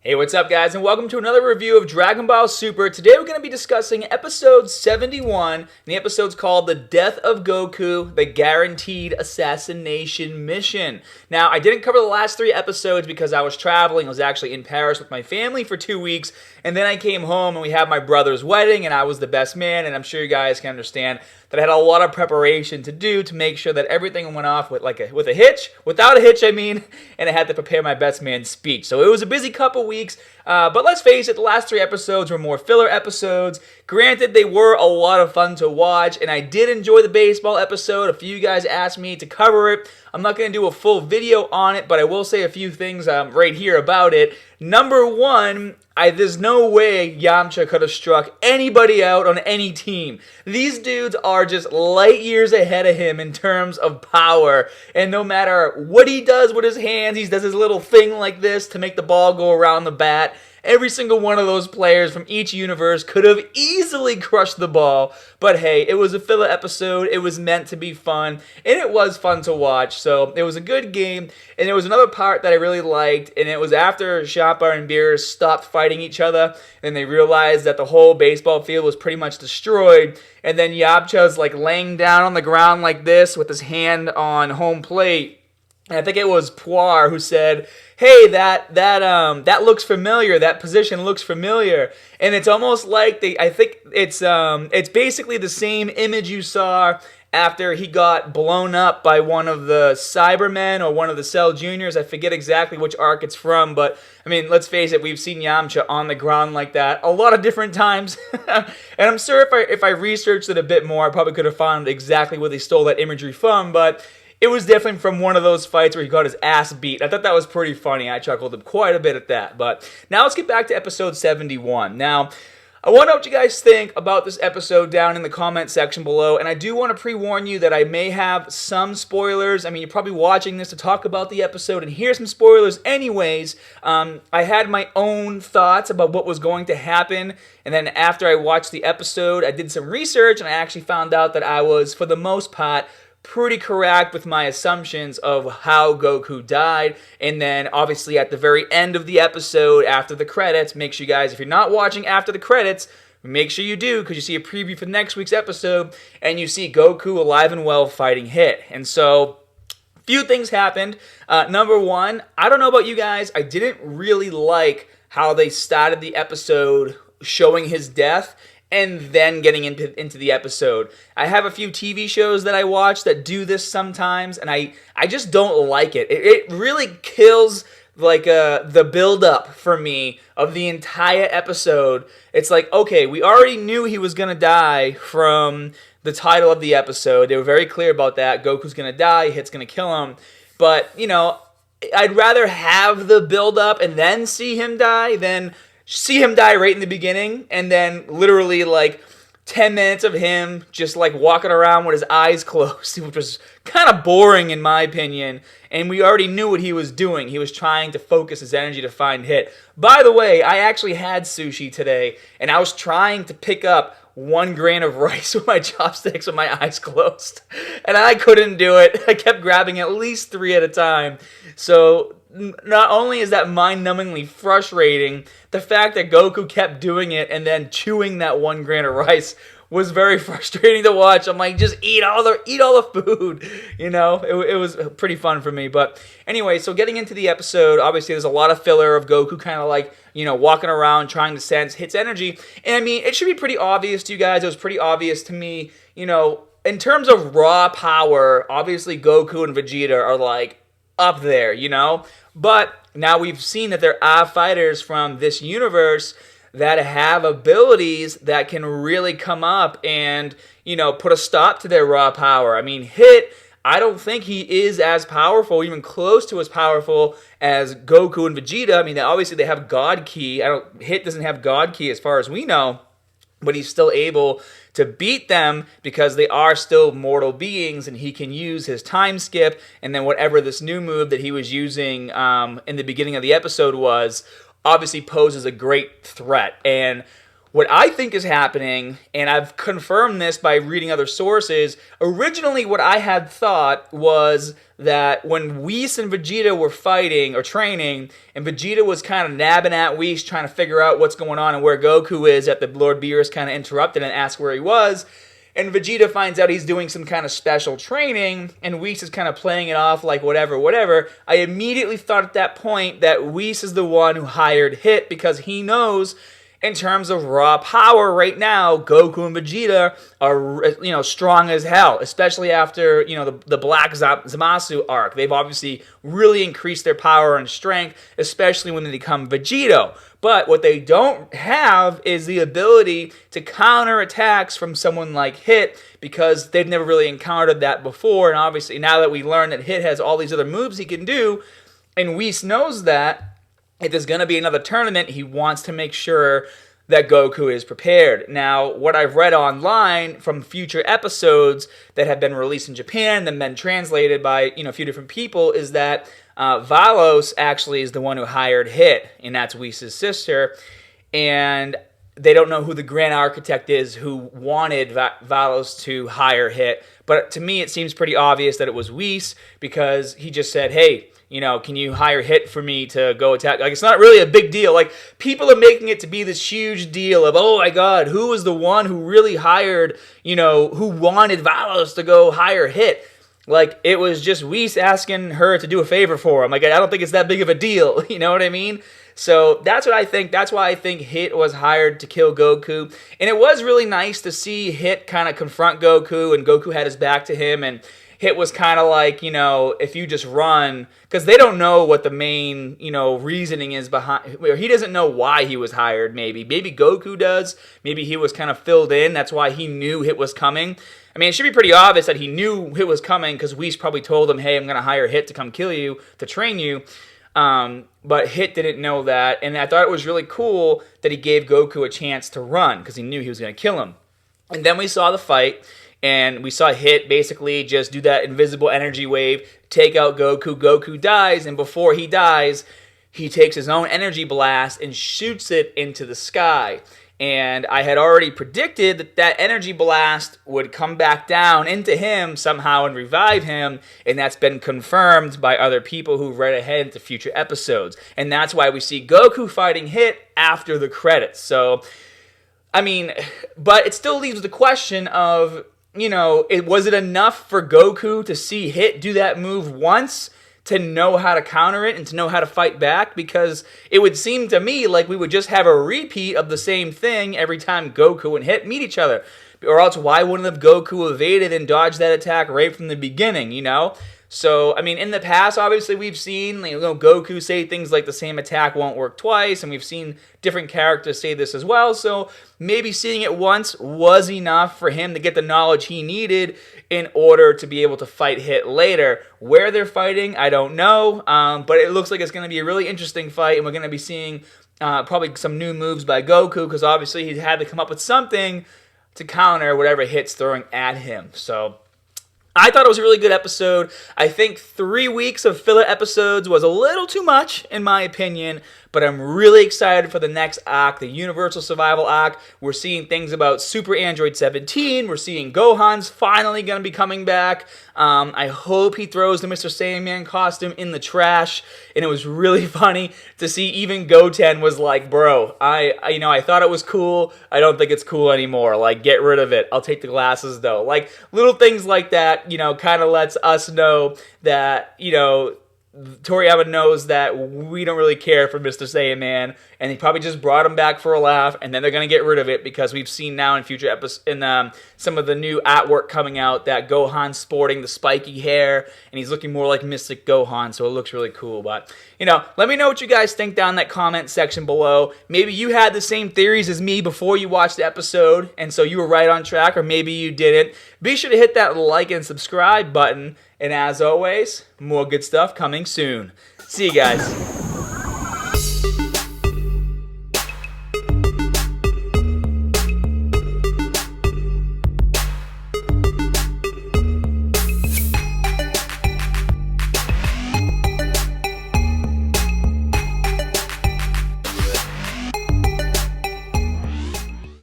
Hey, what's up, guys, and welcome to another review of Dragon Ball Super. Today we're going to be discussing episode 71, and the episode's called The Death of Goku, the Guaranteed Assassination Mission. Now, I didn't cover the last three episodes because I was traveling. I was actually in Paris with my family for 2 weeks, and then I came home and we had my brother's wedding, and I was the best man, and I'm sure you guys can understand that I had a lot of preparation to do to make sure that everything went off with a hitch, without a hitch, I mean, and I had to prepare my best man speech. So it was a busy couple weeks, but let's face it, the last three episodes were more filler episodes. Granted, they were a lot of fun to watch, and I did enjoy the baseball episode. A few of you guys asked me to cover it. I'm not going to do a full video on it, but I will say a few things right here about it. Number one, there's no way Yamcha could have struck anybody out on any team. These dudes are just light years ahead of him in terms of power. And no matter what he does with his hands, he does his little thing like this to make the ball go around the bat. Every single one of those players from each universe could have easily crushed the ball. But hey, it was a filler episode. It was meant to be fun. And it was fun to watch. So it was a good game. And there was another part that I really liked. And it was after Chopper and Beerus stopped fighting each other. And they realized that the whole baseball field was pretty much destroyed. And then Yamcha's like laying down on the ground like this with his hand on home plate. And I think it was Poir who said, "Hey, that looks familiar. That position looks familiar." And it's almost like I think it's basically the same image you saw after he got blown up by one of the Cybermen or one of the Cell Juniors. I forget exactly which arc it's from, but I mean, let's face it, we've seen Yamcha on the ground like that a lot of different times. And I'm sure if I researched it a bit more, I probably could have found exactly where they stole that imagery from, but it was definitely from one of those fights where he got his ass beat. I thought that was pretty funny. I chuckled quite a bit at that. But now let's get back to episode 71. Now, I want to know what you guys think about this episode down in the comment section below. And I do want to pre-warn you that I may have some spoilers. I mean, you're probably watching this to talk about the episode, and here's some spoilers anyways. I had my own thoughts about what was going to happen. And then after I watched the episode, I did some research, and I actually found out that I was, for the most part, pretty correct with my assumptions of how Goku died. And then obviously at the very end of the episode, after the credits, make sure you guys, if you're not watching after the credits, make sure you do, because you see a preview for next week's episode and you see Goku alive and well fighting Hit. And so few things happened. Number one, I don't know about you guys, I didn't really like how they started the episode showing his death and then getting into the episode. I have a few TV shows that I watch that do this sometimes, and I just don't like it. It really kills like the build-up for me of the entire episode. It's like, okay, we already knew he was going to die from the title of the episode. They were very clear about that. Goku's going to die, Hit's going to kill him. But, you know, I'd rather have the build-up and then see him die than see him die right in the beginning, and then literally like 10 minutes of him just like walking around with his eyes closed, which was kind of boring in my opinion, and we already knew what he was doing. He was trying to focus his energy to find Hit. By the way, I actually had sushi today, and I was trying to pick up 1 grain of rice with my chopsticks with my eyes closed, and I couldn't do it. I kept grabbing at least 3 at a time. So not only is that mind-numbingly frustrating, the fact that Goku kept doing it and then chewing that 1 grain of rice was very frustrating to watch. I'm like, just eat all the food, you know. It was pretty fun for me. But anyway, so getting into the episode, obviously there's a lot of filler of Goku kind of like, you know, walking around trying to sense Hit's energy. And I mean, it should be pretty obvious to you guys. It was pretty obvious to me, you know, in terms of raw power, obviously Goku and Vegeta are like up there, you know. But now we've seen that there are fighters from this universe that have abilities that can really come up and, you know, put a stop to their raw power. I mean, Hit, I don't think he is as powerful, even close to as powerful as Goku and Vegeta. I mean, obviously they have God Ki. Hit doesn't have God Ki as far as we know, but he's still able to beat them because they are still mortal beings, and he can use his time skip, and then whatever this new move that he was using in the beginning of the episode was, obviously poses a great threat. And What I think is happening, and I've confirmed this by reading other sources, originally what I had thought was that when Whis and Vegeta were fighting or training, and Vegeta was kind of nabbing at Whis, trying to figure out what's going on and where Goku is, that the Lord Beerus kind of interrupted and asked where he was, and Vegeta finds out he's doing some kind of special training, and Whis is kind of playing it off like whatever. I immediately thought at that point that Whis is the one who hired Hit, because he knows in terms of raw power right now, Goku and Vegeta are, strong as hell, especially after, the Black Zamasu arc. They've obviously really increased their power and strength, especially when they become Vegito. But what they don't have is the ability to counter attacks from someone like Hit, because they've never really encountered that before. And obviously, now that we learn that Hit has all these other moves he can do, and Whis knows that, if there's going to be another tournament, he wants to make sure that Goku is prepared. Now, what I've read online from future episodes that have been released in Japan and been translated by a few different people is that Vados actually is the one who hired Hit, and that's Whis' sister. And they don't know who the Grand Architect is who wanted Vados to hire Hit. But to me, it seems pretty obvious that it was Whis, because he just said, hey, can you hire Hit for me to go attack? Like, it's not really a big deal. Like, people are making it to be this huge deal of, oh my God, who was the one who really hired, who wanted Vados to go hire Hit? Like, it was just Whis asking her to do a favor for him. Like, I don't think it's that big of a deal. You know what I mean? So that's what I think. That's why I think Hit was hired to kill Goku. And it was really nice to see Hit kind of confront Goku, and Goku had his back to him, and Hit was kind of like, if you just run, because they don't know what the main, reasoning is behind, or he doesn't know why he was hired, maybe. Maybe Goku does. Maybe he was kind of filled in. That's why he knew Hit was coming. I mean, it should be pretty obvious that he knew Hit was coming, because Whis probably told him, hey, I'm going to hire Hit to come kill you, to train you. But Hit didn't know that, and I thought it was really cool that he gave Goku a chance to run, because he knew he was going to kill him. And then we saw the fight, and we saw Hit basically just do that invisible energy wave, take out Goku. Goku dies, and before he dies, he takes his own energy blast and shoots it into the sky. And I had already predicted that that energy blast would come back down into him somehow and revive him, and that's been confirmed by other people who read ahead into future episodes. And that's why we see Goku fighting Hit after the credits. So, I mean, but it still leaves the question of, was it enough for Goku to see Hit do that move once to know how to counter it and to know how to fight back? Because it would seem to me like we would just have a repeat of the same thing every time Goku and Hit meet each other. Or else, why wouldn't have Goku evaded and dodged that attack right from the beginning, So, I mean, in the past, obviously, we've seen Goku say things like the same attack won't work twice, and we've seen different characters say this as well. So maybe seeing it once was enough for him to get the knowledge he needed in order to be able to fight Hit later. Where they're fighting, I don't know, but it looks like it's going to be a really interesting fight, and we're going to be seeing probably some new moves by Goku, because obviously he had to come up with something to counter whatever Hit's throwing at him. So I thought it was a really good episode. I think 3 weeks of filler episodes was a little too much, in my opinion, but I'm really excited for the next arc, the Universal Survival arc. We're seeing things about Super Android 17. We're seeing Gohan's finally going to be coming back. I hope he throws the Mr. Sandman costume in the trash. And it was really funny to see even Goten was like, bro, I thought it was cool. I don't think it's cool anymore. Like, get rid of it. I'll take the glasses, though. Like, little things like that, kind of lets us know that, Toriyama knows that we don't really care for Mr. Saiyaman, and he probably just brought him back for a laugh, and then they're going to get rid of it, because we've seen now in future episodes, in some of the new artwork coming out, that Gohan's sporting the spiky hair, and he's looking more like Mystic Gohan, so it looks really cool. But, let me know what you guys think down in that comment section below. Maybe you had the same theories as me before you watched the episode, and so you were right on track, or maybe you didn't. Be sure to hit that like and subscribe button, and as always, more good stuff coming soon. See you guys.